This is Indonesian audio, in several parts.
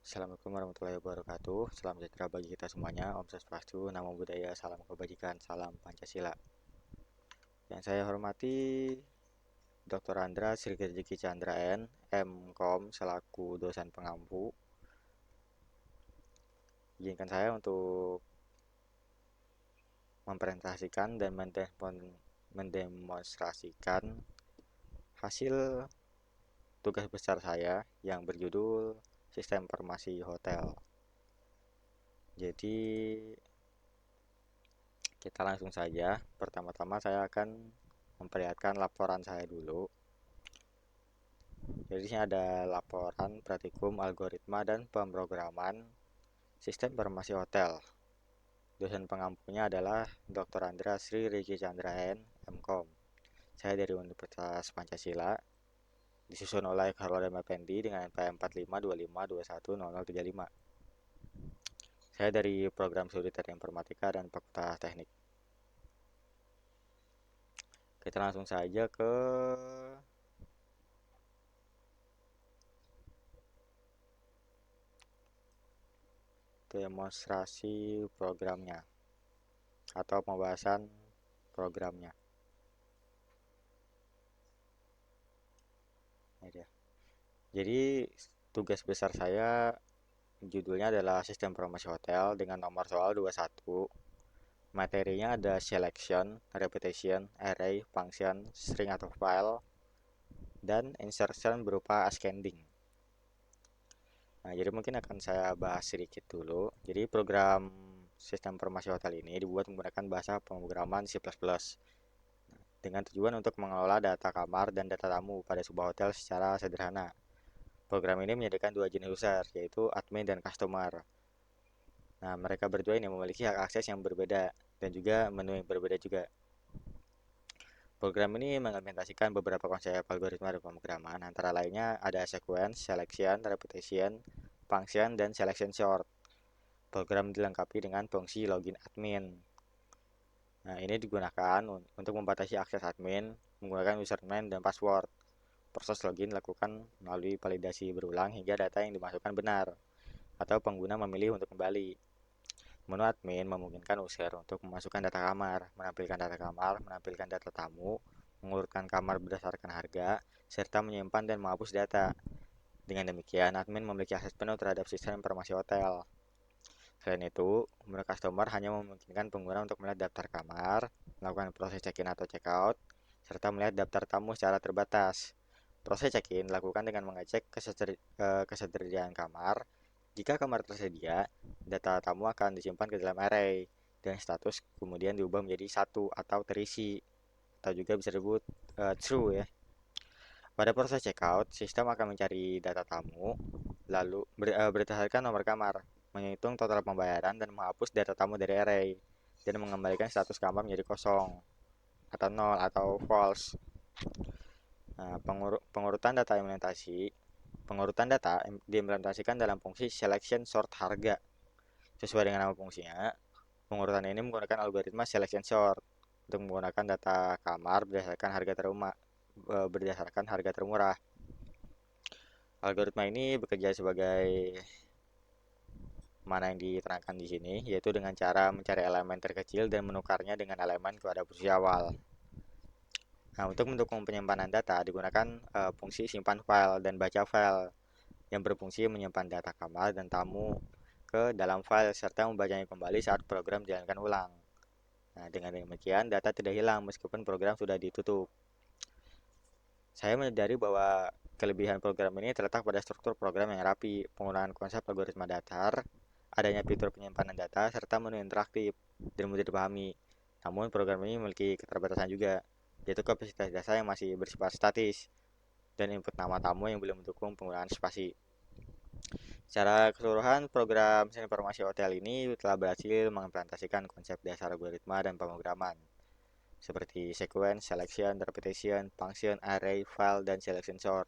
Assalamualaikum warahmatullahi wabarakatuh. Salam sejahtera bagi kita semuanya. Om Swastiastu, Namo Buddhaya, salam kebajikan, salam Pancasila. Yang saya hormati Dr. Andra Sri Rejeki Chandra N, M.Com selaku dosen pengampu. Izinkan saya untuk mempresentasikan dan mendemonstrasikan hasil tugas besar saya yang berjudul Sistem Informasi Hotel. Jadi kita langsung saja. Pertama-tama saya akan memperlihatkan laporan saya dulu. Jadi di sini ada laporan praktikum algoritma dan pemrograman sistem informasi hotel. Dosen pengampunya adalah Dr. Andra Sri Riki Chandra N, M.Com. Saya dari Universitas Pancasila, disusun oleh Harolda Effendi dengan NPM 4525210035. Saya dari program studi Teknik Informatika dan Fakultas Teknik. Kita langsung saja ke demonstrasi programnya atau pembahasan programnya. Ini dia. Jadi tugas besar saya judulnya adalah Sistem Informasi Hotel dengan nomor soal 21. Materinya ada selection, repetition, array, function, string atau file, dan insertion berupa ascending. Nah, jadi mungkin akan saya bahas sedikit dulu. Jadi program Sistem Informasi Hotel ini dibuat menggunakan bahasa pemrograman C++ dengan tujuan untuk mengelola data kamar dan data tamu pada sebuah hotel secara sederhana. Program ini menyediakan dua jenis user, yaitu admin dan customer. Nah, mereka berdua ini memiliki hak akses yang berbeda dan juga menu yang berbeda juga. Program ini mengimplementasikan beberapa konsep algoritma dan pemrograman, antara lainnya ada sequence, selection, repetition, function, dan selection sort. Program dilengkapi dengan fungsi login admin. Nah, ini digunakan untuk membatasi akses admin menggunakan username dan password. Proses login dilakukan melalui validasi berulang hingga data yang dimasukkan benar, atau pengguna memilih untuk kembali. Menu admin memungkinkan user untuk memasukkan data kamar, menampilkan data tamu, mengurutkan kamar berdasarkan harga, serta menyimpan dan menghapus data. Dengan demikian, admin memiliki akses penuh terhadap sistem informasi hotel. Selain itu, menu customer hanya memungkinkan pengguna untuk melihat daftar kamar, melakukan proses check-in atau check-out, serta melihat daftar tamu secara terbatas. Proses check-in dilakukan dengan mengecek ketersediaan kamar. Jika kamar tersedia, data tamu akan disimpan ke dalam array, dan status kemudian diubah menjadi satu atau terisi, atau juga bisa disebut true ya. Pada proses checkout, sistem akan mencari data tamu, lalu berdasarkan nomor kamar, menghitung total pembayaran dan menghapus data tamu dari array, dan mengembalikan status kamar menjadi kosong, atau nol, atau false. Nah, pengurutan data diimplementasikan dalam fungsi selection sort harga. Sesuai dengan nama fungsinya, pengurutan ini menggunakan algoritma selection sort untuk menggunakan data kamar berdasarkan harga termurah. Algoritma ini bekerja sebagai mana yang diterangkan di sini, yaitu dengan cara mencari elemen terkecil dan menukarnya dengan elemen pada posisi awal. Nah, untuk mendukung penyimpanan data digunakan fungsi simpan file dan baca file yang berfungsi menyimpan data kamar dan tamu ke dalam file serta membacanya kembali saat program dijalankan ulang. Nah, dengan demikian data tidak hilang meskipun program sudah ditutup. Saya menyadari bahwa kelebihan program ini terletak pada struktur program yang rapi, penggunaan konsep algoritma datar, adanya fitur penyimpanan data, serta menu interaktif dan mudah dipahami. Namun program ini memiliki keterbatasan juga, yaitu kapasitas data yang masih bersifat statis dan input nama tamu yang belum mendukung penggunaan spasi. Secara keseluruhan, program informasi hotel ini telah berhasil mengimplementasikan konsep dasar algoritma dan pemrograman seperti sequence, selection, repetition, function, array, file, dan selection sort.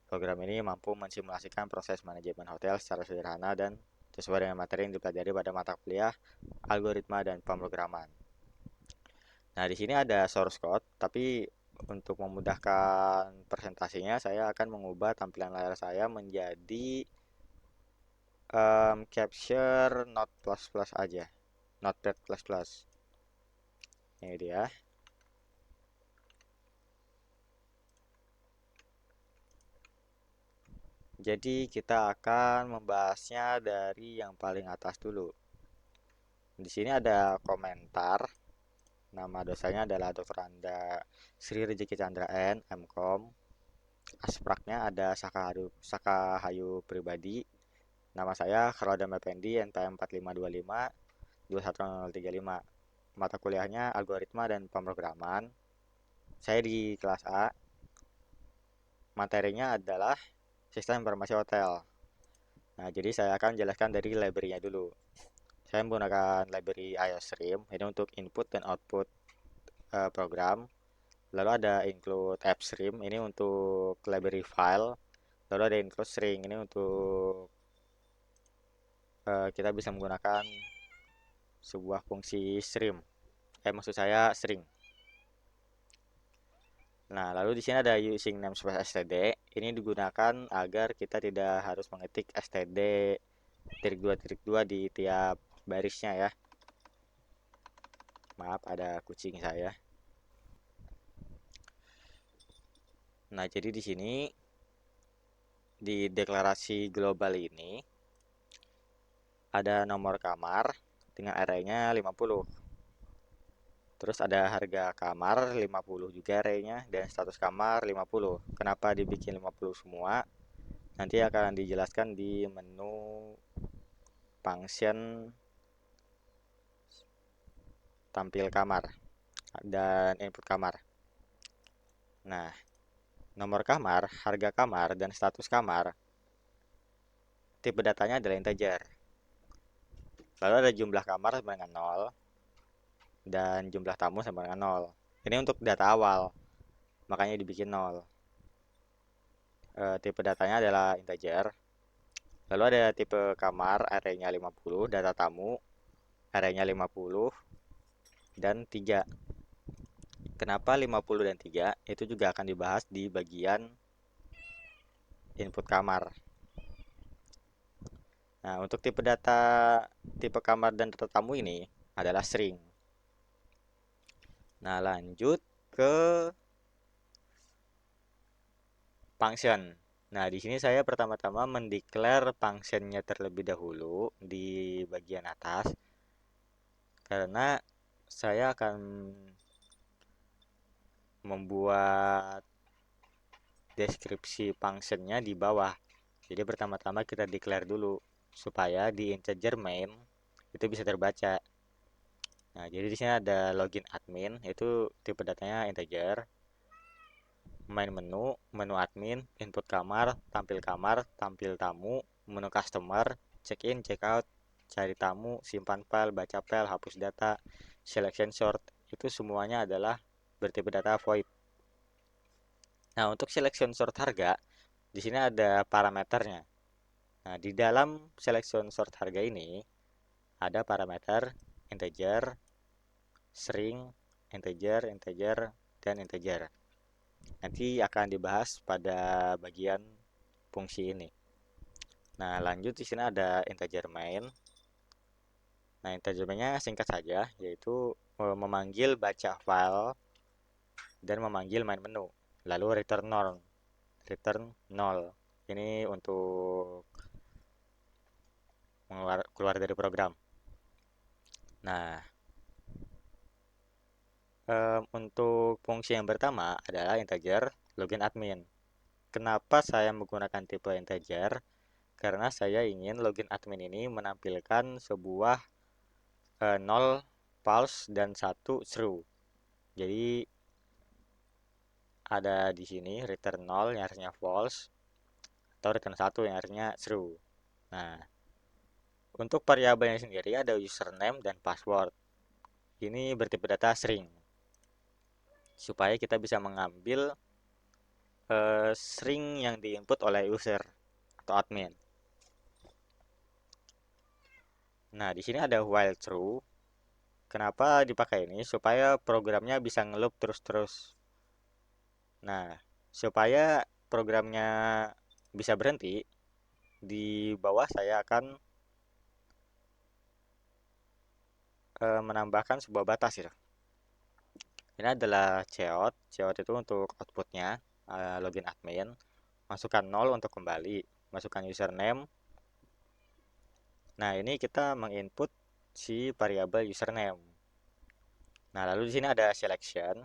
Program ini mampu mensimulasikan proses manajemen hotel secara sederhana dan sesuai dengan materi yang dipelajari pada mata kuliah algoritma dan pemrograman. Nah, di sini ada source code, tapi untuk memudahkan presentasinya saya akan mengubah tampilan layar saya menjadi capture not plus plus aja, notepad plus plus. Ini dia. Jadi kita akan membahasnya dari yang paling atas dulu. Di sini ada komentar. Nama dosanya adalah Dr. Anda Sri Rezeki Chandra N, MKom. Aspraknya ada Sakahayu Pribadi. Nama saya Kharadam Effendi, NPM 4525 Mata kuliahnya Algoritma dan Pemrograman. Saya di kelas A. Materinya adalah Sistem Informasi Hotel. Nah, jadi saya akan jelaskan dari library-nya dulu. Saya menggunakan library IOStream ini untuk input dan output program. Lalu ada include AppStream ini untuk library file. Lalu ada include string ini untuk kita bisa menggunakan sebuah fungsi stream. Maksud saya string. Nah, lalu di sini ada using namespace std. Ini digunakan agar kita tidak harus mengetik std -2 di tiap barisnya ya. Maaf, ada kucing saya. Nah, jadi di sini di deklarasi global ini ada nomor kamar dengan arraynya 50. Terus ada harga kamar 50 juga arraynya dan status kamar 50. Kenapa dibikin 50 semua? Nanti akan dijelaskan di menu function tampil kamar dan input kamar. Nah, nomor kamar, harga kamar, dan status kamar tipe datanya adalah integer. Lalu ada jumlah kamar sama dengan 0 dan jumlah tamu sama dengan 0. Ini untuk data awal, makanya dibikin 0. Tipe datanya adalah integer. Lalu ada tipe kamar, arraynya 50, data tamu, arraynya 50, dan 3. Kenapa 50 dan 3? Itu juga akan dibahas di bagian input kamar. Nah, untuk tipe kamar dan data tamu ini adalah string. Nah, lanjut ke function. Nah, di sini saya pertama-tama mendeklar functionnya terlebih dahulu di bagian atas, karena saya akan membuat deskripsi functionnya di bawah. Jadi pertama-tama kita declare dulu supaya di integer main itu bisa terbaca. Nah, jadi di sini ada login admin, itu tipe datanya integer. Main menu, menu admin, input kamar, tampil tamu, menu customer, check in, check out, cari tamu, simpan file, baca file, hapus data, selection sort, itu semuanya adalah bertipe data void. Nah, untuk selection sort harga, di sini ada parameternya. Nah, di dalam selection sort harga ini ada parameter integer, string, integer, dan integer. Nanti akan dibahas pada bagian fungsi ini. Nah, lanjut di sini ada integer main. Nah, integer mainnya singkat saja, yaitu memanggil baca file dan memanggil main menu. Lalu return 0. Ini untuk keluar dari program. Nah, untuk fungsi yang pertama adalah integer login admin. Kenapa saya menggunakan tipe integer? Karena saya ingin login admin ini menampilkan sebuah 0 false dan 1 true. Jadi ada di sini return 0 yang artinya false atau return 1 yang artinya true. Nah, untuk variabelnya sendiri ada username dan password. Ini bertipe data string. Supaya kita bisa mengambil string yang diinput oleh user atau admin. Nah, di sini ada while true. Kenapa dipakai ini? Supaya programnya bisa ngeloop terus-terus. Nah, supaya programnya bisa berhenti, di bawah saya akan menambahkan sebuah batas gitu. Ini adalah cout. Cout itu untuk outputnya, login admin. Masukkan 0 untuk kembali. Masukkan username. Nah, ini kita menginput si variabel username. Nah, lalu di sini ada selection.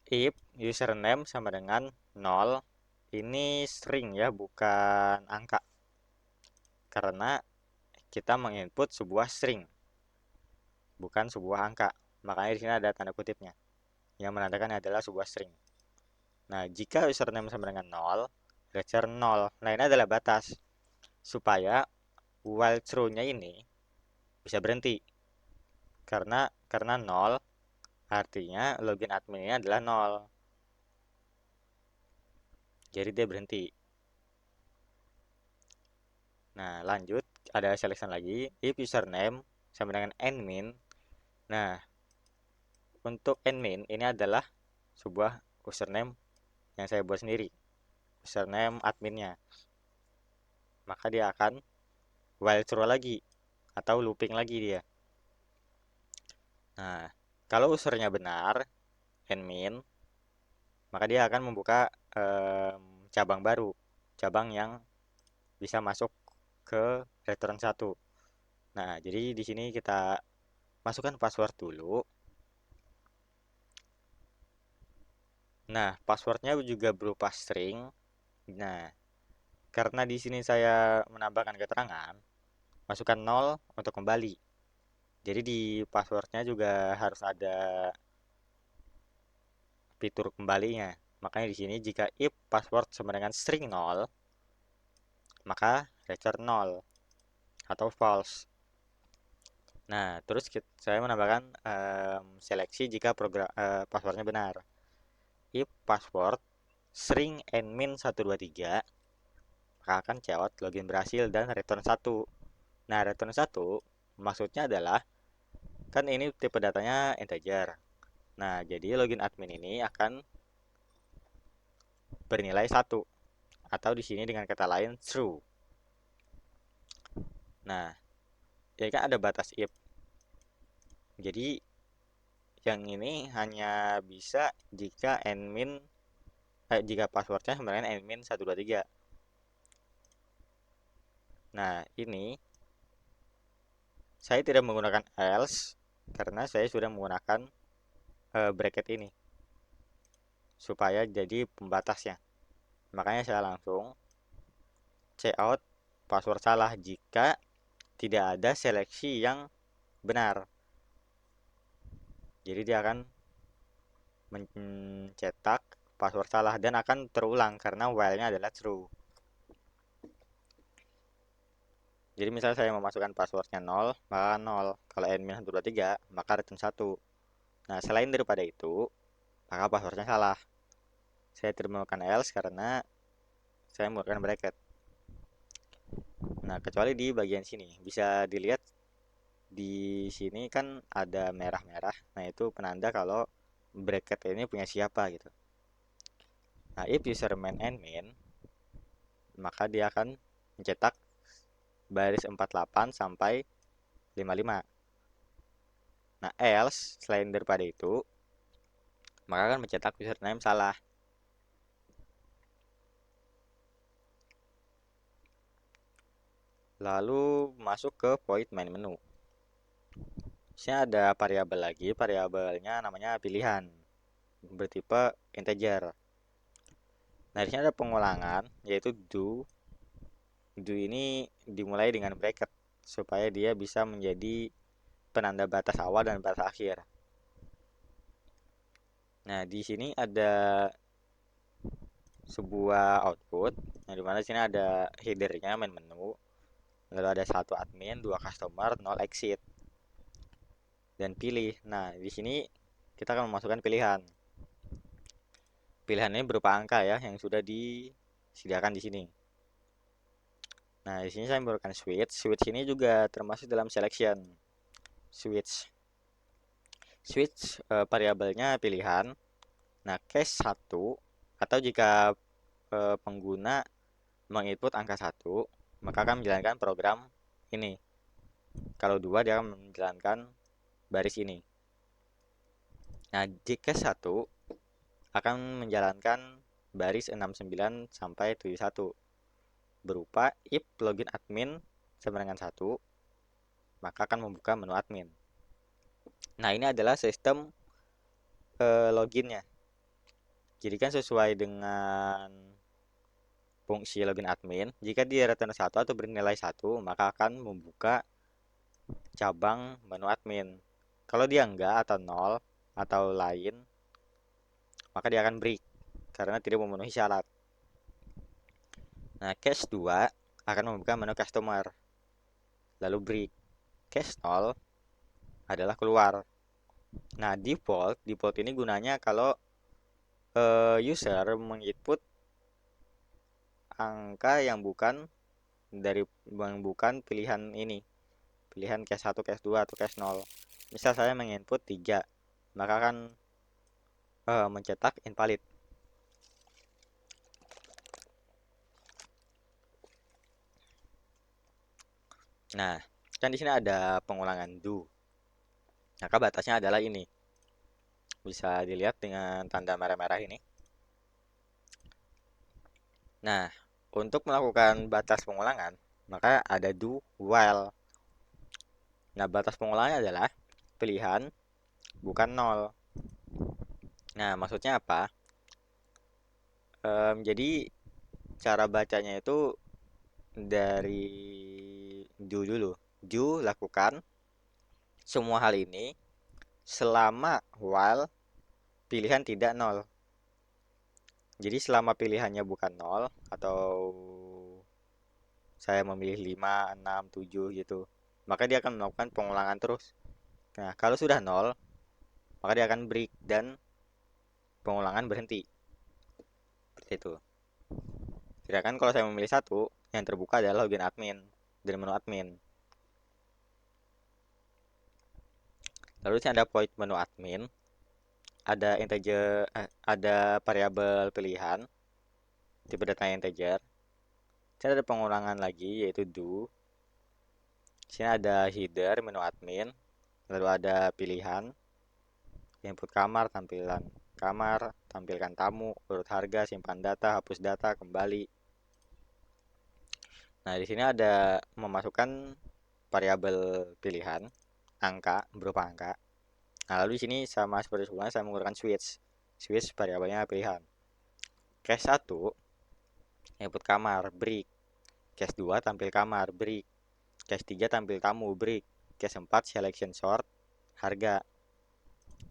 If username sama dengan 0, ini string ya, bukan angka. Karena kita menginput sebuah string, bukan sebuah angka. Makanya di sini ada tanda kutipnya yang menandakan adalah sebuah string. Nah, jika username sama dengan 0, return 0. Nah, ini adalah batas supaya while true-nya ini bisa berhenti. Karena 0 artinya login admin ini adalah 0. Jadi dia berhenti. Nah, lanjut ada selection lagi. If username sama dengan admin. Nah, untuk admin ini adalah sebuah username yang saya buat sendiri. Username adminnya. Maka dia akan while true lagi atau looping lagi dia. Nah, kalau usernya benar, admin, maka dia akan membuka cabang baru, cabang yang bisa masuk ke return 1. Nah, jadi di sini kita masukkan password dulu. Nah, passwordnya juga berupa string. Nah, karena di sini saya menambahkan keterangan, masukkan 0 untuk kembali. Jadi di passwordnya juga harus ada fitur kembalinya. Makanya di sini jika if password sama dengan string 0, maka return 0 atau false. Nah, terus saya menambahkan seleksi jika passwordnya benar. If password string admin123, maka akan cout login berhasil dan return 1. Nah, return 1 maksudnya adalah kan ini tipe datanya integer. Nah, jadi login admin ini akan bernilai 1 atau di sini dengan kata lain true. Nah, ya kan ada batas if. Jadi yang ini hanya bisa jika jika passwordnya sebenarnya admin 123. Nah, ini saya tidak menggunakan else karena saya sudah menggunakan bracket ini supaya jadi pembatasnya. Makanya saya langsung cout password salah jika tidak ada seleksi yang benar. Jadi dia akan mencetak password salah dan akan terulang karena while-nya adalah true. Jadi misal saya memasukkan passwordnya 0, maka 0. Kalau admin 123, maka return 1. Nah, selain daripada itu, maka passwordnya salah. Saya tidak menggunakan else karena saya menggunakan bracket. Nah, kecuali di bagian sini. Bisa dilihat di sini kan ada merah-merah. Nah, itu penanda kalau bracket ini punya siapa gitu. Nah, if user main admin, maka dia akan mencetak baris 48 sampai 55. Nah, else selain daripada itu, maka akan mencetak username salah. Lalu masuk ke void main menu. Di sini ada variabel lagi, variabelnya namanya pilihan, bertipe integer. Nah, di sini ada pengulangan, yaitu do. Do ini dimulai dengan bracket supaya dia bisa menjadi penanda batas awal dan batas akhir. Nah, di sini ada sebuah output. Nah, di mana sini ada headernya main menu. Lalu ada 1 admin, 2 customer, 0 exit. Dan pilih. Nah, di sini kita akan memasukkan pilihan. Pilihan ini berupa angka ya yang sudah disediakan di sini. Nah, di sini saya memberikan switch. Switch ini juga termasuk dalam selection. Switch variabelnya pilihan. Nah, case 1 atau jika pengguna menginput angka 1, maka akan menjalankan program ini. Kalau 2, dia akan menjalankan baris ini. Nah, jika 1 akan menjalankan baris 69 sampai 71 berupa if login admin sama dengan 1, maka akan membuka menu admin. Nah, ini adalah sistem loginnya. Jadi kan sesuai dengan fungsi login admin, jika dia return 1 atau bernilai 1, maka akan membuka cabang menu admin. Kalau dia enggak atau 0 atau lain, maka dia akan break karena tidak memenuhi syarat. Nah, case 2 akan membuka menu customer, lalu break. Case 0 adalah keluar. Nah, default ini gunanya kalau user menginput angka yang bukan pilihan ini, pilihan case 1, case 2 atau case 0. Misal saya menginput 3, maka akan mencetak invalid. Nah, kan di sini ada pengulangan do. Maka batasnya adalah ini. Bisa dilihat dengan tanda merah-merah ini. Nah, untuk melakukan batas pengulangan, maka ada do while. Nah, batas pengulangannya adalah pilihan bukan 0. Nah, maksudnya apa? Jadi cara bacanya itu dari do dulu. Do lakukan semua hal ini selama while pilihan tidak 0. Jadi selama pilihannya bukan 0 atau saya memilih 5, 6, 7 gitu, maka dia akan melakukan pengulangan terus. Nah, kalau sudah 0, maka dia akan break dan pengulangan berhenti. Seperti itu. Sedangkan kalau saya memilih 1, yang terbuka adalah login admin dari menu admin. Lalu di sini ada point menu admin, ada integer, ada variabel pilihan, tipe datanya integer. Sini ada pengulangan lagi yaitu do. Sini ada header menu admin, lalu ada pilihan, input kamar, tampilan kamar, tampilkan tamu, urut harga, simpan data, hapus data, kembali. Nah, di sini ada memasukkan variabel pilihan, angka, berupa angka. Nah, lalu di sini sama seperti sebelumnya saya menggunakan switch. Switch variabelnya pilihan. Case 1, input kamar, break. Case 2, tampil kamar, break. Case 3, tampil tamu, break. Case 4, selection sort, harga.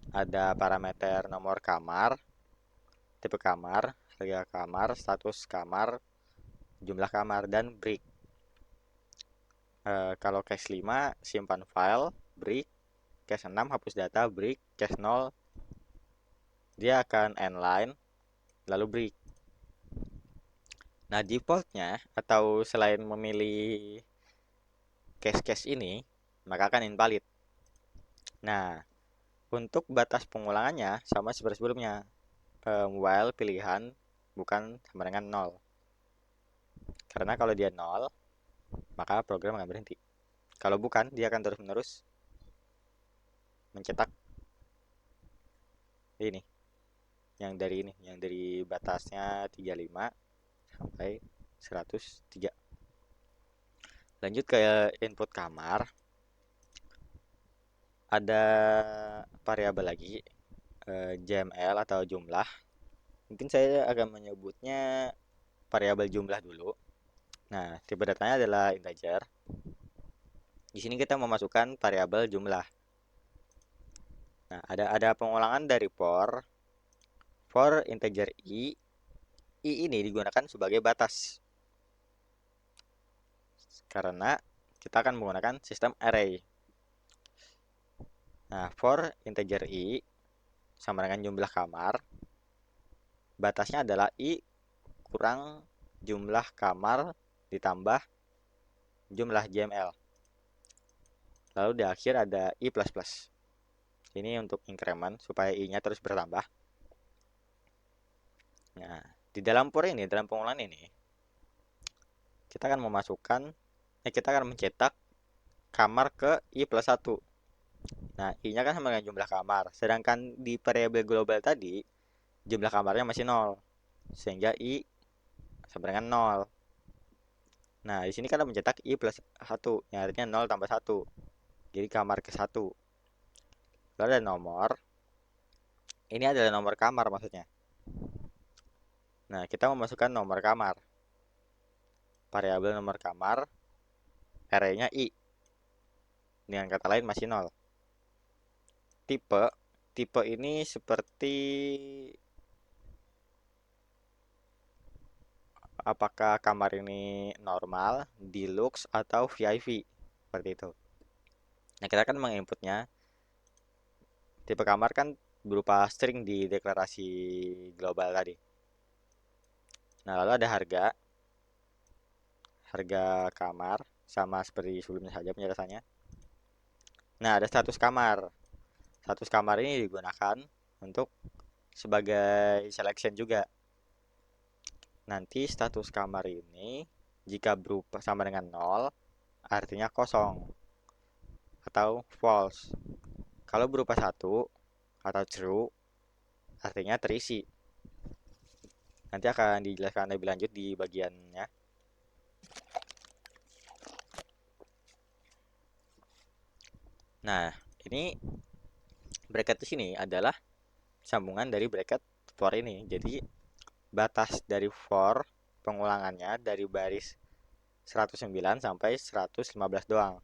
Ada parameter nomor kamar, tipe kamar, harga kamar, status kamar, jumlah kamar, dan break. Kalau case 5, simpan file, break. Case 6, hapus data, break. Case 0, dia akan endline, lalu break. Nah, defaultnya atau selain memilih case-case ini, maka akan invalid. Nah, untuk batas pengulangannya sama seperti sebelumnya. While pilihan bukan sama dengan 0. Karena kalau dia 0, maka program akan berhenti. Kalau bukan, dia akan terus-menerus mencetak ini. Yang dari batasnya 35 sampai 103. Lanjut ke input kamar. Ada variabel lagi, JML atau jumlah. Mungkin saya akan menyebutnya variabel jumlah dulu. Nah, tipe datanya adalah integer. Di sini kita memasukkan variabel jumlah. Nah, ada pengulangan dari for integer i. I ini digunakan sebagai batas. Karena kita akan menggunakan sistem array. Nah, for integer i sama dengan jumlah kamar. Batasnya adalah i kurang jumlah kamar ditambah jumlah JML. Lalu di akhir ada i++. Ini untuk increment supaya i-nya terus bertambah. Nah, Di dalam for ini, dalam pengulangan ini, kita akan memasukkan, kita akan mencetak kamar ke I plus 1. Nah, I-nya kan sama dengan jumlah kamar. Sedangkan di variabel global tadi, jumlah kamarnya masih 0. Sehingga I sama dengan 0. Nah, di sini kan mencetak I plus 1, yang artinya 0 tambah 1. Jadi kamar ke 1. Lalu ada nomor. Ini adalah nomor kamar maksudnya. Nah, kita memasukkan nomor kamar. Variabel nomor kamar, array-nya I. Dengan kata lain masih 0. Tipe ini seperti apakah kamar ini normal, deluxe, atau VIP. Seperti itu. Nah, kita akan menginputnya. Tipe kamar kan berupa string di deklarasi global tadi. Nah, lalu ada harga kamar, sama seperti sebelumnya saja penjelasannya. Nah, ada status kamar. Status kamar ini digunakan untuk sebagai selection juga. Nanti status kamar ini jika berupa sama dengan 0, artinya kosong atau false. Kalau berupa 1 atau true, artinya terisi. Nanti akan dijelaskan lebih lanjut di bagiannya. Nah, ini bracket di sini adalah sambungan dari bracket for ini. Jadi batas dari for pengulangannya dari baris 109 sampai 115 doang.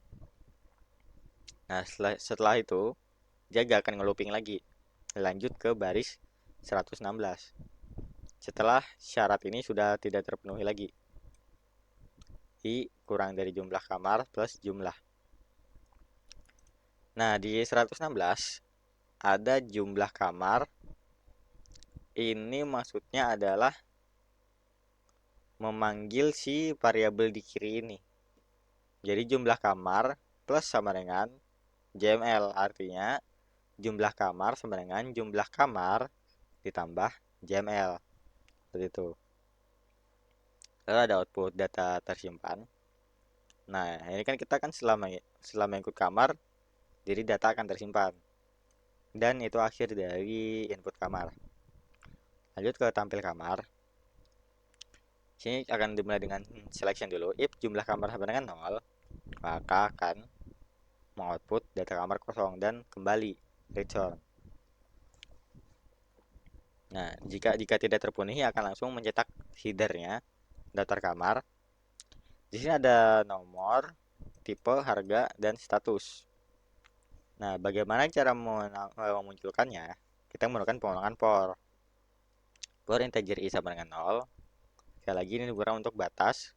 Nah, setelah itu dia gak akan ngelooping lagi. Lanjut ke baris 116. Setelah syarat ini sudah tidak terpenuhi lagi. I kurang dari jumlah kamar plus jumlah. Nah, di 116 ada jumlah kamar. Ini maksudnya adalah memanggil si variabel di kiri ini. Jadi jumlah kamar plus sama dengan JML, artinya jumlah kamar sama dengan jumlah kamar ditambah JML. Seperti itu. Lalu ada output data tersimpan. Nah, ini kan kita kan selama ikut kamar, jadi data akan tersimpan. Dan itu akhir dari input kamar. Lanjut ke tampil kamar. Sini akan dimulai dengan selection dulu. If jumlah kamar sama dengan 0, maka akan mengoutput data kamar kosong dan kembali return. Nah, jika tidak terpenuhi akan langsung mencetak headernya daftar kamar. Di sini ada nomor, tipe, harga, dan status. Nah, bagaimana cara memunculkannya? Kita menggunakan pengulangan for. For integer i sama dengan 0. Sekali lagi ini digunakan untuk batas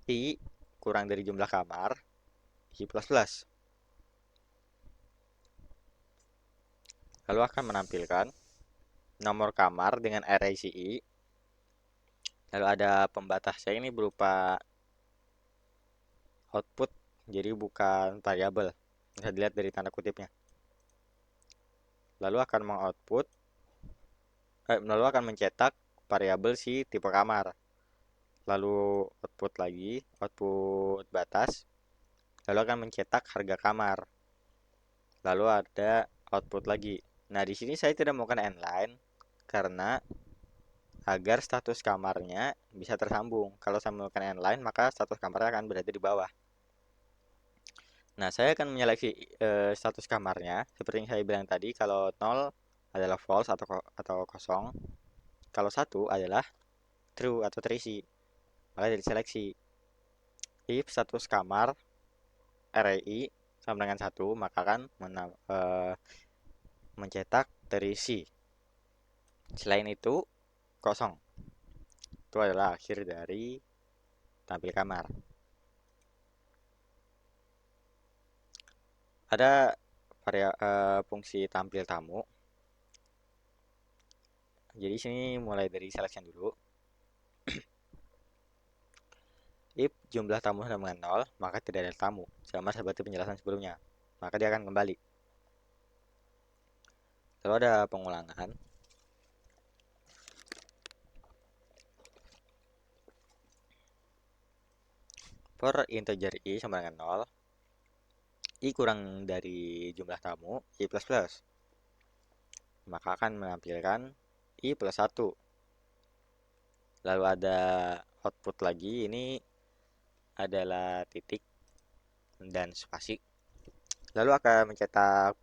i kurang dari jumlah kamar i plus plus. Lalu akan menampilkan nomor kamar dengan array si i. Lalu ada pembatasnya ini berupa output, jadi bukan variabel. Bisa dilihat dari tanda kutipnya. Lalu akan mencetak variabel si tipe kamar. Lalu output batas. Lalu akan mencetak harga kamar. Lalu ada output lagi. Nah, di sini saya tidak melakukan inline karena agar status kamarnya bisa tersambung. Kalau saya melakukan inline, maka status kamarnya akan berada di bawah. Nah, saya akan menyeleksi status kamarnya. Seperti yang saya bilang tadi, kalau 0 adalah false atau kosong. Kalau 1 adalah true atau terisi. Maka dari seleksi. If status kamar array i sama dengan 1, maka akan mencetak terisi. Selain itu, kosong. Itu adalah akhir dari tampil kamar. Ada fungsi tampil tamu. Jadi sini mulai dari selection dulu. If jumlah tamu sama dengan 0, maka tidak ada tamu. Sama seperti penjelasan sebelumnya. Maka dia akan kembali. Lalu ada pengulangan. For integer i sama dengan 0, i kurang dari jumlah tamu, i plus plus. Maka akan menampilkan i plus 1. Lalu ada output lagi, ini adalah titik dan spasi. Lalu akan mencetak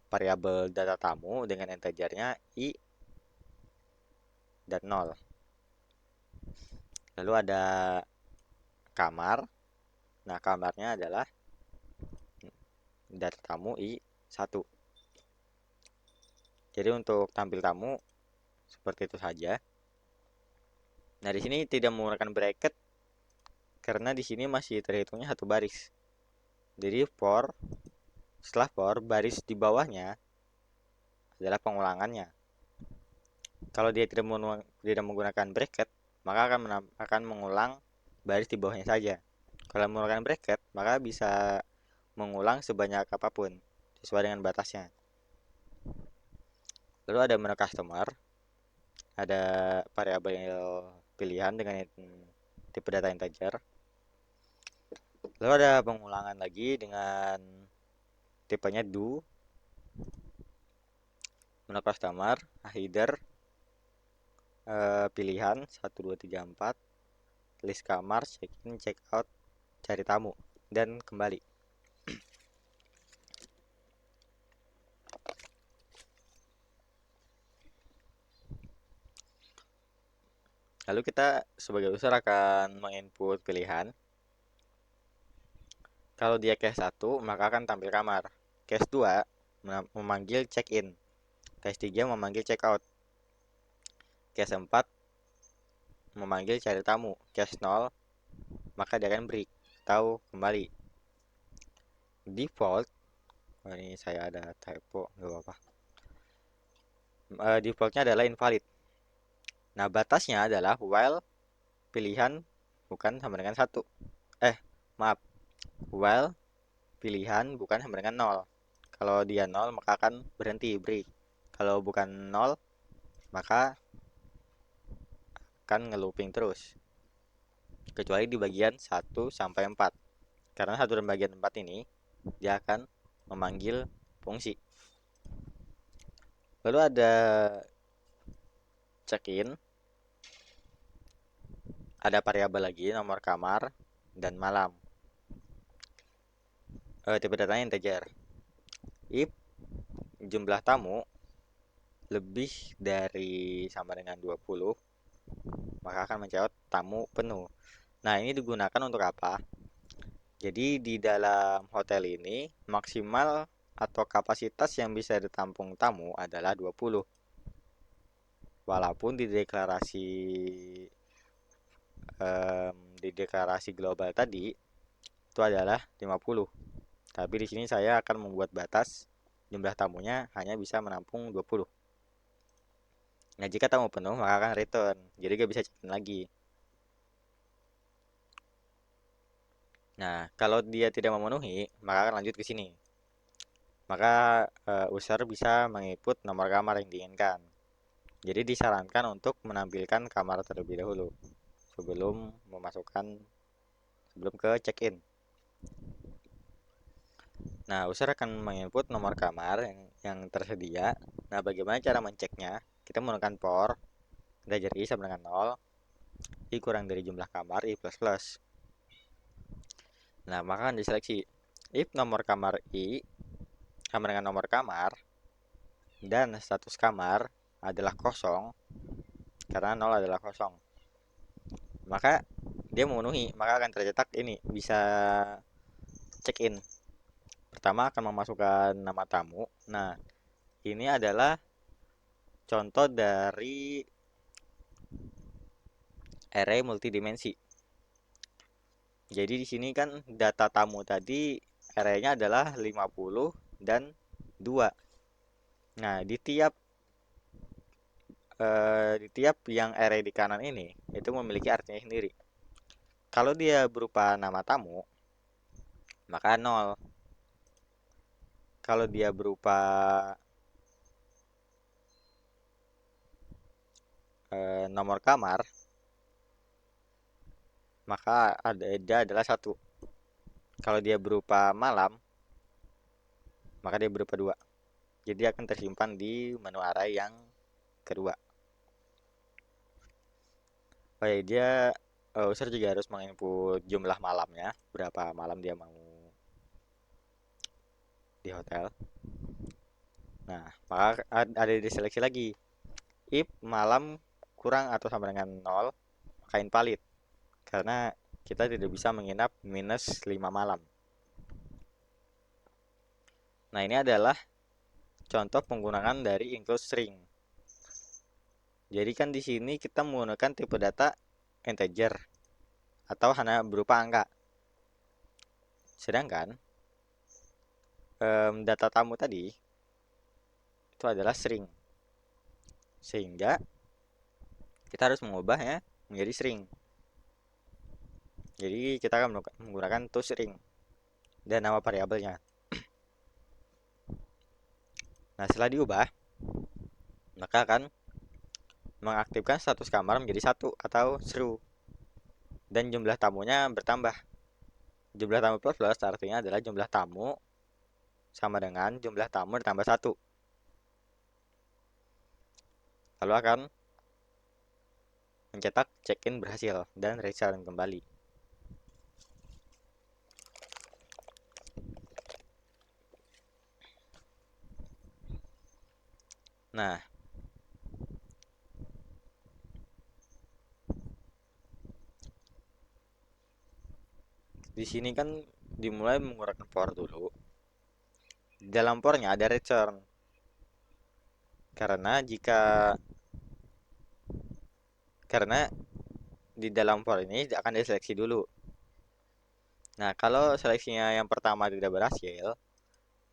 variabel data tamu dengan integernya i dan 0. Lalu ada kamar. Nah, kamarnya adalah data tamu i1. Jadi untuk tampil tamu seperti itu saja. Nah, di sini tidak menggunakan bracket karena di sini masih terhitungnya satu baris. Jadi setelah for baris di bawahnya adalah pengulangannya. Kalau dia tidak menggunakan bracket, maka akan mengulang baris di bawahnya saja. Kalau menggunakan bracket, maka bisa mengulang sebanyak apapun sesuai dengan batasnya. Lalu ada menu customer, ada variabel pilihan dengan tipe data integer. Lalu ada pengulangan lagi dengan tipenya do, menu customer, header, pilihan 1 2 3 4, list kamar, check in, check out, cari tamu, dan kembali. Lalu kita sebagai user akan menginput pilihan. Kalau dia case 1, maka akan tampil kamar. Case 2 memanggil check in. Case 3 memanggil check out. Case 4 memanggil cari tamu. Case 0 maka dia akan break atau kembali. Default, ini saya ada typo, nggak apa-apa. Defaultnya adalah invalid. Nah, batasnya adalah while pilihan bukan sama dengan 1. Maaf. While pilihan bukan sama dengan 0. Kalau dia 0 maka akan berhenti break. Kalau bukan 0 maka akan ngelooping terus. Kecuali di bagian 1 sampai 4. Karena 1 dan bagian 4 ini dia akan memanggil fungsi. Lalu ada check-in. Ada variabel lagi, nomor kamar dan malam. Tipe datanya integer. If jumlah tamu lebih dari sama dengan 20, maka akan mencatat tamu penuh. Nah, ini digunakan untuk apa? Jadi di dalam hotel ini maksimal atau kapasitas yang bisa ditampung tamu adalah 20. Walaupun di deklarasi global tadi itu adalah 50. Tapi di sini saya akan membuat batas jumlah tamunya hanya bisa menampung 20. Nah, jika tamu penuh maka akan return. Jadi gak bisa check-in lagi. Nah, kalau dia tidak memenuhi, maka akan lanjut ke sini. Maka user bisa menginput nomor kamar yang diinginkan. Jadi disarankan untuk menampilkan kamar terlebih dahulu sebelum ke check-in. Nah, user akan menginput nomor kamar yang tersedia. Nah, bagaimana cara menceknya? Kita menggunakan for integer i sama dengan 0, i kurang dari jumlah kamar, i plus plus. Nah, maka akan diseleksi if nomor kamar i sama dengan nomor kamar dan status kamar adalah kosong, karena 0 adalah kosong, maka dia memenuhi, maka akan tercetak ini bisa check in. Pertama akan memasukkan nama tamu. Nah, ini adalah contoh dari array multidimensi. Jadi di sini kan data tamu tadi arraynya adalah 50 dan 2. Nah, di tiap yang array di kanan ini itu memiliki artinya sendiri. Kalau dia berupa nama tamu, maka 0. Kalau dia berupa nomor kamar, maka dia adalah 1. Kalau dia berupa malam, maka dia berupa 2. Jadi akan tersimpan di menu array yang kedua. Baik, dia user juga harus menginput jumlah malamnya, berapa malam dia mau di hotel. Nah, maka ada diseleksi lagi. If malam kurang atau sama dengan 0, maka invalid. Karena kita tidak bisa menginap minus 5 malam. Nah, ini adalah contoh penggunaan dari include string. Jadi kan di sini kita menggunakan tipe data integer atau hanya berupa angka. Sedangkan data tamu tadi itu adalah string. Sehingga kita harus mengubahnya menjadi string. Jadi kita akan menggunakan toString dan nama variabelnya. Nah, setelah diubah, maka akan mengaktifkan status kamar menjadi 1 atau true. Dan jumlah tamunya bertambah. Jumlah tamu plus artinya adalah jumlah tamu sama dengan jumlah tamu ditambah 1. Lalu akan mencetak check-in berhasil dan return kembali. Nah, di sini kan dimulai menggunakan for dulu. Di dalam for-nya ada return. Karena di dalam for ini akan diseleksi dulu. Nah, kalau seleksinya yang pertama tidak berhasil,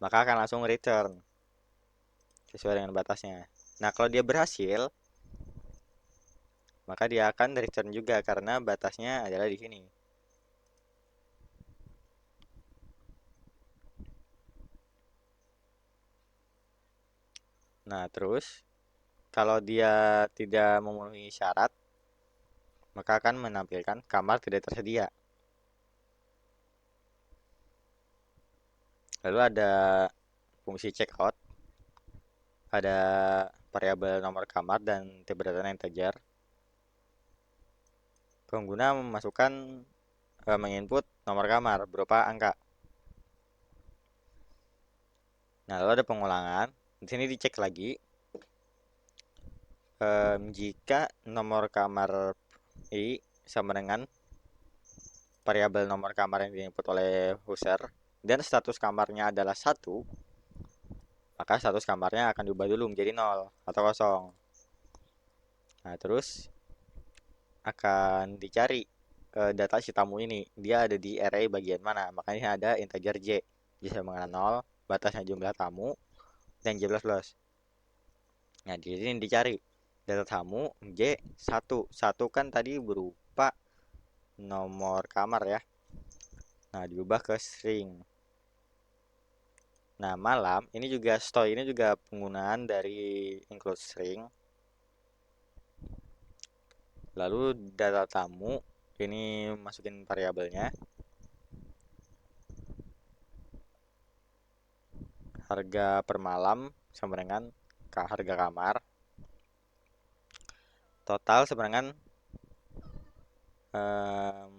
maka akan langsung return sesuai dengan batasnya. Nah, kalau dia berhasil, maka dia akan return juga karena batasnya adalah di sini. Nah, terus kalau dia tidak memenuhi syarat, maka akan menampilkan kamar tidak tersedia. Lalu ada fungsi checkout, ada variabel nomor kamar dan tipe data integer. Pengguna memasukkan menginput nomor kamar berupa angka. Nah, lalu ada pengulangan. Di sini dicek lagi jika nomor kamar I sama dengan variabel nomor kamar yang diinput oleh user dan status kamarnya adalah 1, maka status kamarnya akan diubah dulu menjadi 0 atau kosong. Nah, terus akan dicari data si tamu ini, dia ada di array bagian mana. Makanya ada integer J sama dengan 0, batasnya jumlah tamu dan J++. Nah, di sini dicari data tamu J1. 1 kan tadi berupa nomor kamar ya. Nah, diubah ke string. Nah, malam ini juga ini juga penggunaan dari include string. Lalu data tamu ini masukin variabelnya. Harga per malam sama dengan harga kamar. Total sama dengan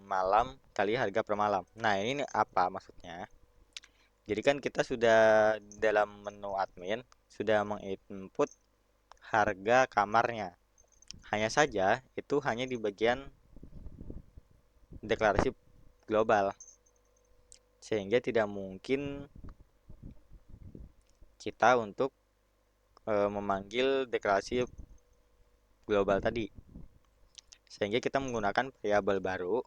malam kali harga per malam. Nah, ini apa maksudnya? Jadi kan kita sudah dalam menu admin sudah menginput harga kamarnya. Hanya saja itu hanya di bagian deklarasi global. Sehingga tidak mungkin kita untuk memanggil deklarasi global tadi. Sehingga kita menggunakan variabel baru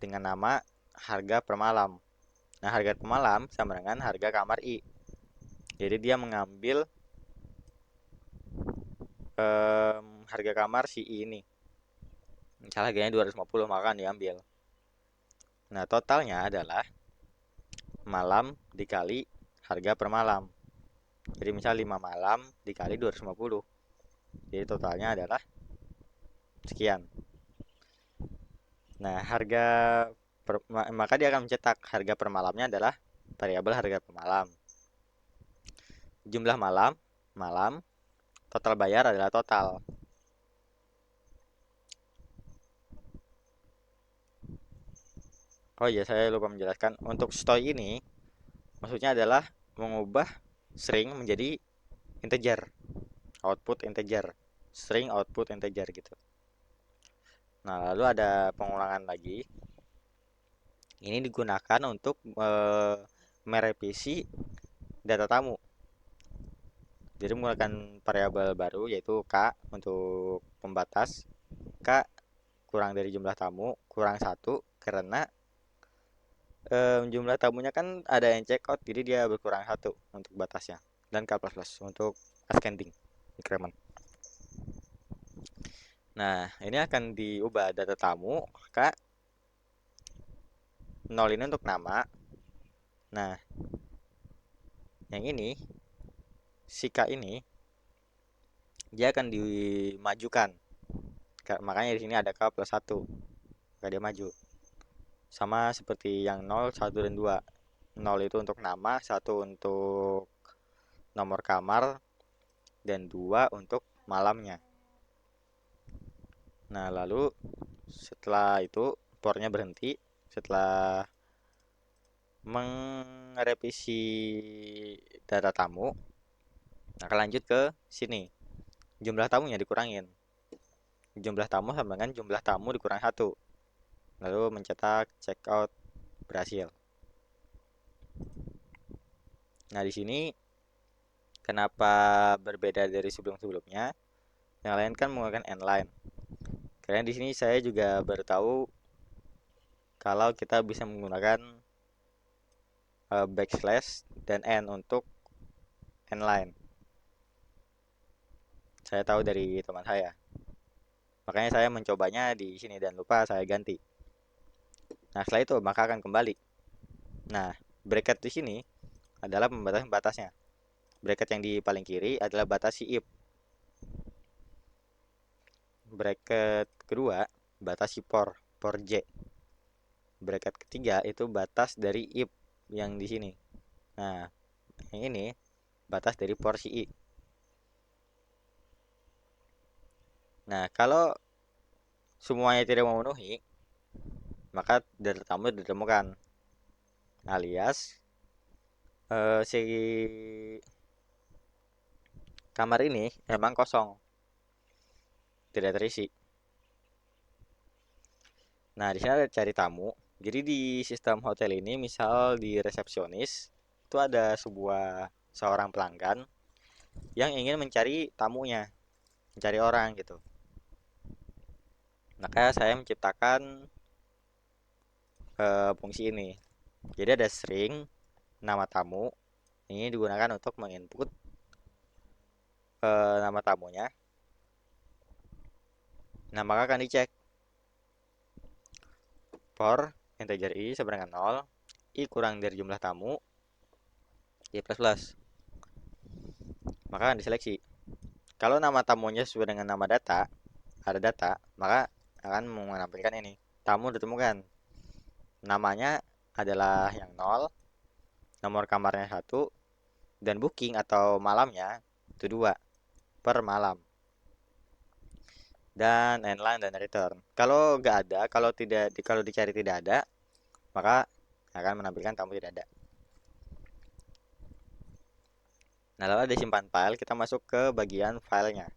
dengan nama harga per malam. Nah, harga per malam sama dengan harga kamar I. Jadi dia mengambil harga kamar si I ini. Misalnya harganya 250, maka akan diambil. Nah, totalnya adalah malam dikali harga per malam. Jadi misal 5 malam dikali 250. Jadi totalnya adalah sekian. Nah, maka dia akan mencetak harga per malamnya adalah variabel harga per malam. Jumlah malam, malam, total bayar adalah total. Oh iya, saya lupa menjelaskan. Untuk stoy ini, maksudnya adalah mengubah string menjadi integer, output integer, string output integer gitu. Nah, lalu ada pengulangan lagi. Ini digunakan untuk merevisi data tamu. Jadi menggunakan variabel baru yaitu K untuk pembatas. K kurang dari jumlah tamu, kurang satu karena jumlah tamunya kan ada yang check out, jadi dia berkurang satu untuk batasnya. Dan K++ untuk ascending increment. Nah, ini akan diubah data tamu K 0 ini untuk nama. Nah, yang ini si K ini dia akan dimajukan. Makanya di sini ada K+1. Maka dia maju. Sama seperti yang 0, 1 dan 2. 0 itu untuk nama, 1 untuk nomor kamar, dan 2 untuk malamnya. Nah, lalu setelah itu pornya berhenti. Setelah merevisi data tamu, akan lanjut ke sini. Jumlah tamunya dikurangin. Jumlah tamu sama dengan jumlah tamu dikurang 1. Lalu mencetak checkout berhasil. Nah, di sini kenapa berbeda dari sebelum-sebelumnya? Yang lain kan menggunakan endline. Karena di sini saya juga baru tahu kalau kita bisa menggunakan backslash dan n untuk endline. Saya tahu dari teman saya. Makanya saya mencobanya di sini dan lupa saya ganti. Nah, setelah itu maka akan kembali. Nah, bracket di sini adalah pembatas-batasnya. Bracket yang di paling kiri adalah batas si if. Bracket kedua batas si for j. Bracket ketiga itu batas dari if yang di sini. Nah, yang ini batas dari for si i. Nah, kalau semuanya tidak memenuhi, maka data tamu ditemukan, alias si kamar ini emang kosong, tidak terisi. Nah, di sini ada cari tamu. Jadi di sistem hotel ini, misal di resepsionis, itu ada seorang pelanggan yang ingin mencari tamunya, mencari orang gitu. Maka saya menciptakan fungsi ini. Jadi ada string nama tamu. Ini digunakan untuk menginput nama tamunya. Nah, maka akan dicek for integer i sama dengan 0, i kurang dari jumlah tamu, i plus. Maka akan diseleksi. Kalau nama tamunya sesuai dengan nama data, ada data, maka akan menampilkan ini. Tamu ditemukan. Namanya adalah yang 0, nomor kamarnya 1, dan booking atau malamnya itu 2 per malam. Dan endline dan return. Kalau nggak ada, kalau dicari tidak ada, maka akan menampilkan tamu tidak ada. Nah, lalu ada simpan file, kita masuk ke bagian filenya.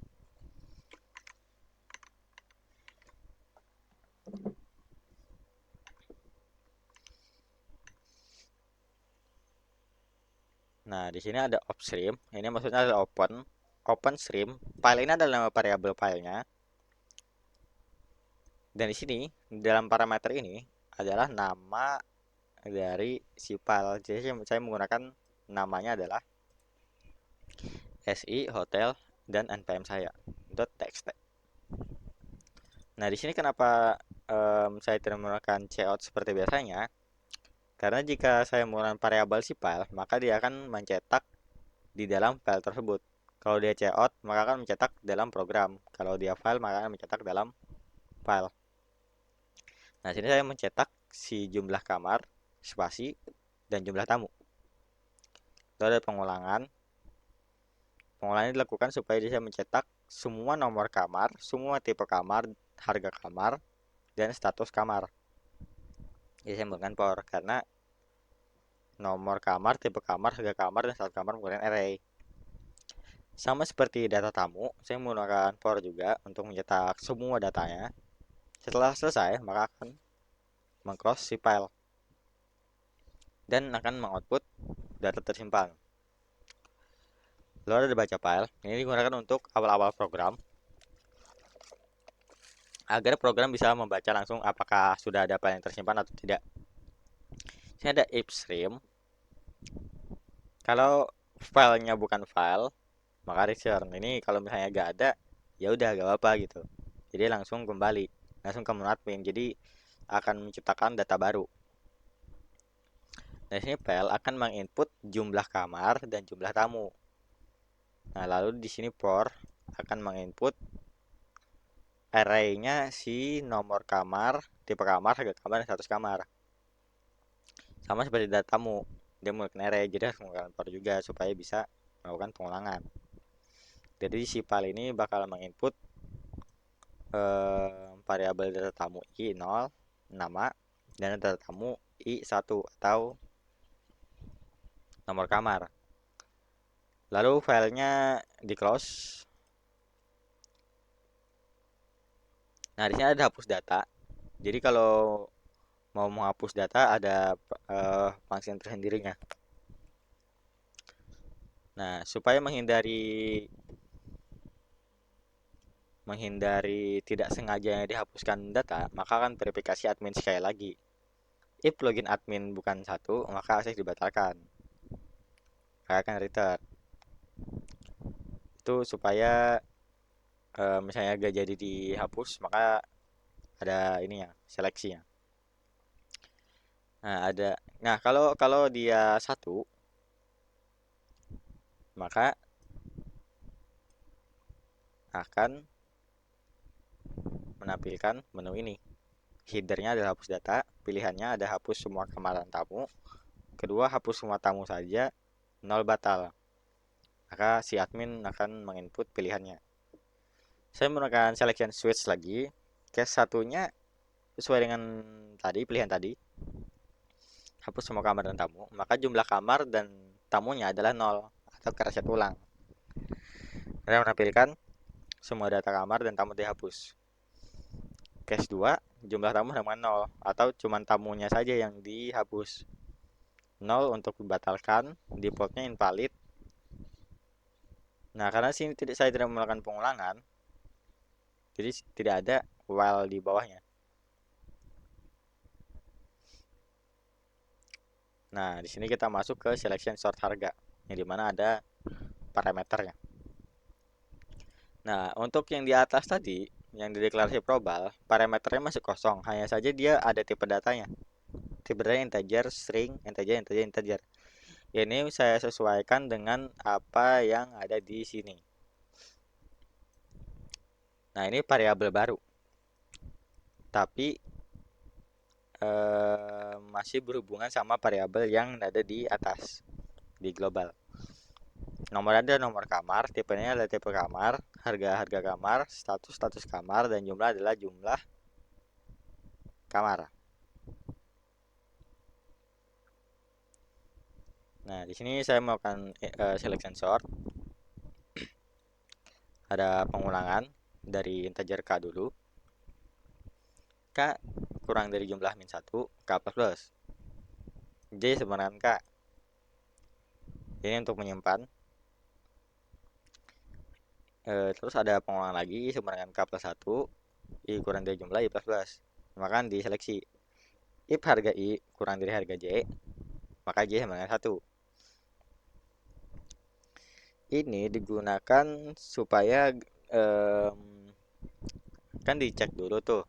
Nah, di sini ada opstream. Ini maksudnya adalah open stream. File ini adalah nama variabel filenya. Dan di sini dalam parameter ini adalah nama dari si file. Jadi saya menggunakan namanya adalah si hotel dan npm saya .txt. Nah, di sini kenapa saya tidak menggunakan cout seperti biasanya? Karena jika saya menggunakan variabel si file, maka dia akan mencetak di dalam file tersebut. Kalau dia cout, maka akan mencetak dalam program. Kalau dia file, maka akan mencetak dalam file. Nah, sini saya mencetak si jumlah kamar, spasi, dan jumlah tamu. Lalu ada pengulangan. Pengulangan dilakukan supaya bisa mencetak semua nomor kamar, semua tipe kamar, harga kamar, dan status kamar. Jadi saya menggunakan for karena nomor kamar, tipe kamar, harga kamar, dan status kamar menggunakan array. Sama seperti data tamu, saya menggunakan for juga untuk mencetak semua datanya. Setelah selesai, maka akan mengclose si file dan akan mengoutput data tersimpan. Lalu ada baca file. Ini digunakan untuk awal-awal program agar program bisa membaca langsung apakah sudah ada file yang tersimpan atau tidak. Ini ada if stream. Kalau filenya bukan file, maka return. Ini kalau misalnya gak ada, ya udah gak apa-apa gitu. Jadi langsung kembali, langsung ke menu admin. Jadi akan menciptakan data baru. Nah, sini file akan menginput jumlah kamar dan jumlah tamu. Nah, lalu di sini for akan menginput array-nya si nomor kamar, tipe kamar, harga kamar, dan status kamar. Sama seperti data tamu, dia menggunakan array, jadi harus menggunakan for juga supaya bisa melakukan pengulangan. Jadi si file ini bakal menginput variabel data tamu i0, nama, dan data tamu i1 atau nomor kamar. Lalu filenya di close. Nah, di sini ada hapus data. Jadi kalau mau menghapus data ada function tersendirinya. Nah, supaya menghindari tidak sengajanya dihapuskan data, maka akan verifikasi admin sekali lagi. If login admin bukan 1, maka akses dibatalkan. Maka akan return. Itu supaya misalnya gak jadi dihapus, maka ada ininya, seleksinya. Nah, ada. Nah, kalau dia 1, maka akan menampilkan menu ini. Headernya adalah hapus data, pilihannya ada hapus semua kamar dan tamu. Kedua, hapus semua tamu saja, 0 batal. Maka si admin akan menginput pilihannya. Saya menggunakan selection switch lagi. Case satunya sesuai dengan tadi, pilihan tadi. Hapus semua kamar dan tamu, maka jumlah kamar dan tamunya adalah 0 atau reset ulang. Saya menampilkan semua data kamar dan tamu dihapus. Case 2, jumlah tamu sama 0 atau cuma tamunya saja yang dihapus. 0 untuk dibatalkan, defaultnya invalid. Nah, karena sini saya tidak melakukan pengulangan, jadi tidak ada while di bawahnya. Nah, di sini kita masuk ke selection sort harga, yang dimana ada parameternya. Nah, untuk yang di atas tadi, yang di deklarasi probal, parameternya masih kosong, hanya saja dia ada tipe datanya. Tipe datanya integer, string, integer, integer, integer. Ini saya sesuaikan dengan apa yang ada di sini. Nah, ini variabel baru. Tapi masih berhubungan sama variabel yang ada di atas, di global. Nomor ada nomor kamar, tipenya adalah tipe kamar, harga kamar, status kamar, dan jumlah adalah jumlah kamar. Nah, di sini saya melakukan selection sort. Ada pengulangan dari integer k dulu. K kurang dari jumlah min 1, k plus. J sama dengan k. Ini untuk menyimpan. Terus ada pengulangan lagi sama dengan k plus 1, i kurang dari jumlah i plus plus. Maka diseleksi. If harga i kurang dari harga j, maka j sama dengan 1. Ini digunakan supaya kan dicek dulu tuh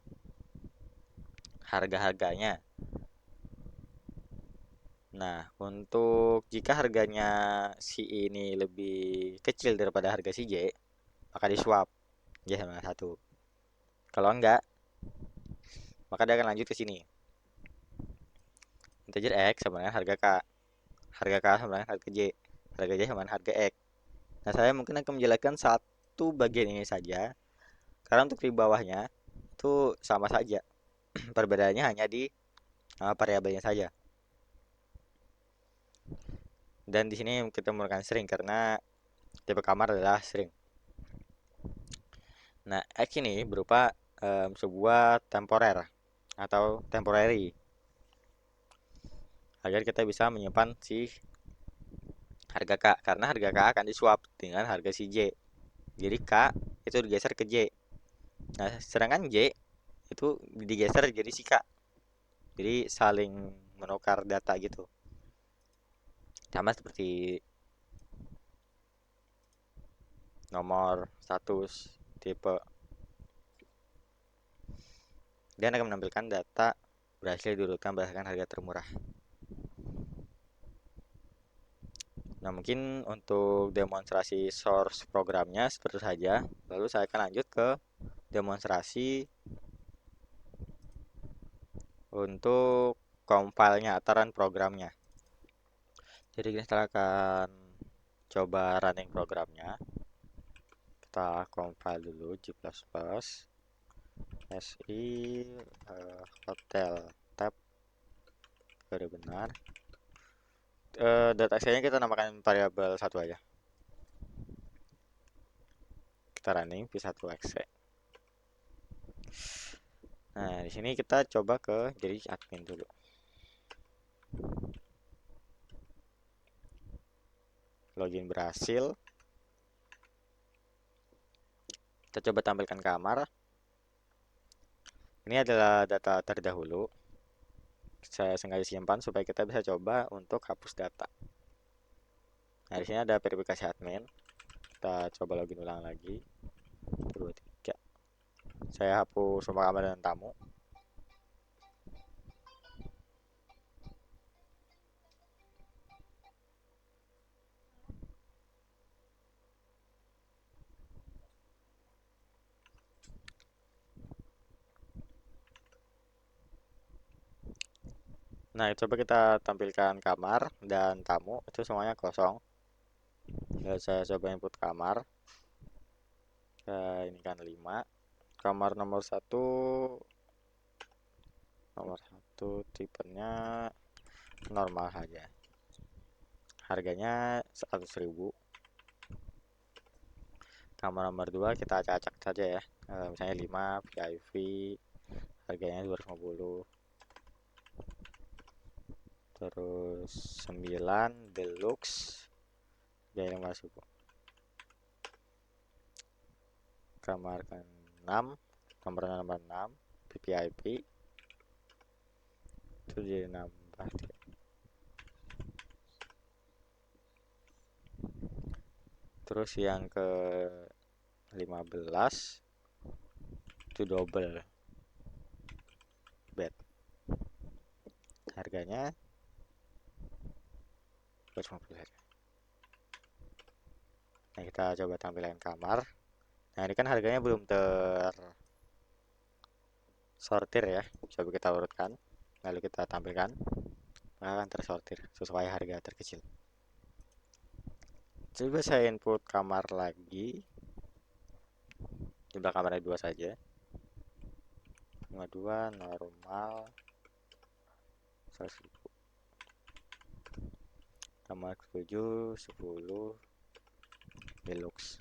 harga-harganya. Nah, untuk jika harganya si ini lebih kecil daripada harga si J, maka di swap J sama 1. Kalau enggak, maka dia akan lanjut ke sini. Integer X sama dengan harga K. Harga K sama dengan harga J. Harga J sama dengan harga X. Nah, saya mungkin akan menjelaskan satu bagian ini saja. Karena untuk di bawahnya itu sama saja. Perbedaannya hanya di variabelnya saja. Dan di sini kita menggunakan string karena tipe kamar adalah string. Nah, X ini berupa sebuah temporer atau temporary agar kita bisa menyimpan si harga K, karena harga K akan disuap dengan harga si J. Jadi K itu digeser ke J. Nah, sedangkan J itu digeser jadi si K. Jadi saling menukar data gitu. Sama seperti nomor, status, tipe. Dan akan menampilkan data berhasil diurutkan berdasarkan harga termurah. Nah, mungkin untuk demonstrasi source programnya seperti saja. Lalu saya akan lanjut ke demonstrasi untuk compile-nya atau run programnya. Jadi kita akan coba running programnya. Kita compile dulu G++ si hotel tab benar. Data nya kita namakan variabel satu aja. Kita running v1exe. Nah, di sini kita coba ke jadi admin dulu. Login berhasil. Kita coba tampilkan kamar. Ini adalah data terdahulu. Saya sengaja simpan supaya kita bisa coba untuk hapus data. Nah, di sini ada verifikasi admin. Kita coba login ulang lagi. 2, 3. Saya hapus semua kamar dan tamu. Nah, coba kita tampilkan kamar dan tamu, itu semuanya kosong. Ya, saya coba input kamar. Ini kan 5. Kamar nomor 1 tipenya normal saja. Harganya 100.000. Kamar nomor 2 kita acak-acak saja ya. Misalnya 5 VIP, harganya 250. Terus 9 deluxe, harganya 5.000. Kamar ke 6, nomor 6 VIP itu jadi nambah. Terus yang ke 15 itu double bed, harganya 250 saja. Nah, kita coba tampilan kamar. Nah, ini kan harganya belum tersortir ya. Coba kita urutkan, lalu kita tampilkan, maka akan tersortir sesuai harga terkecil. Coba saya input kamar lagi. Jumlah kamarnya 2 saja. 52 normal 100.000. Kamar 7 10 deluxe,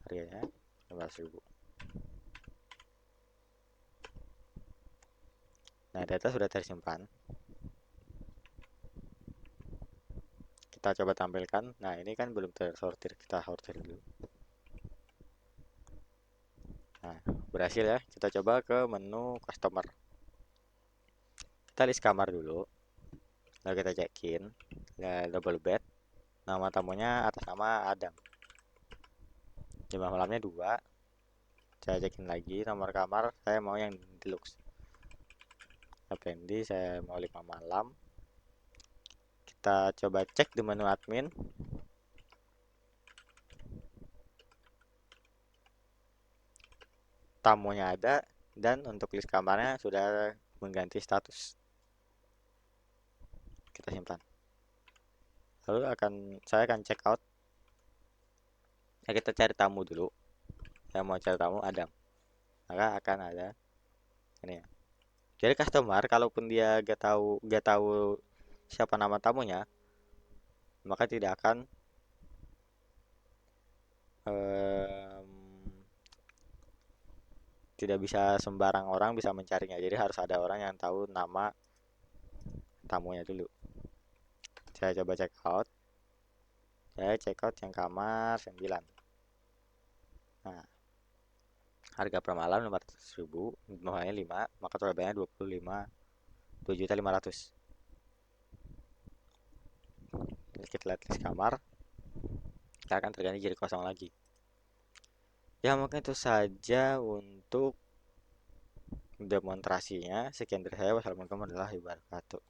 harganya 15.000. Nah, data sudah tersimpan. Kita coba tampilkan. Nah, ini kan belum tersortir, kita sortir dulu. Nah, berhasil ya. Kita coba ke menu customer. Kita list kamar dulu, lalu kita check in. Double bed, nama tamunya atas nama Adam, jumlah malamnya 2. Saya check in lagi, nomor kamar saya mau yang deluxe. Effendi saya mau 5 malam. Kita coba cek di menu admin. Tamunya ada, dan untuk list kamarnya sudah mengganti status. Kita simpan. Lalu saya akan check out. Ya, kita cari tamu dulu. Saya mau cari tamu Adam. Maka akan ada ini ya. Jadi customer kalaupun dia gak tahu siapa nama tamunya, maka tidak akan em, tidak bisa sembarang orang bisa mencarinya. Jadi harus ada orang yang tahu nama tamunya dulu. Saya coba check out. Saya check out yang kamar 9. Nah, harga per malam 500.000, bawahnya 5, maka totalnya 25, 2.500.000. Kita lihat list kamar, kita akan terganti jadi kosong lagi. Ya mungkin itu saja untuk demonstrasinya. Sekian dari saya. Wassalamualaikum warahmatullahi wabarakatuh.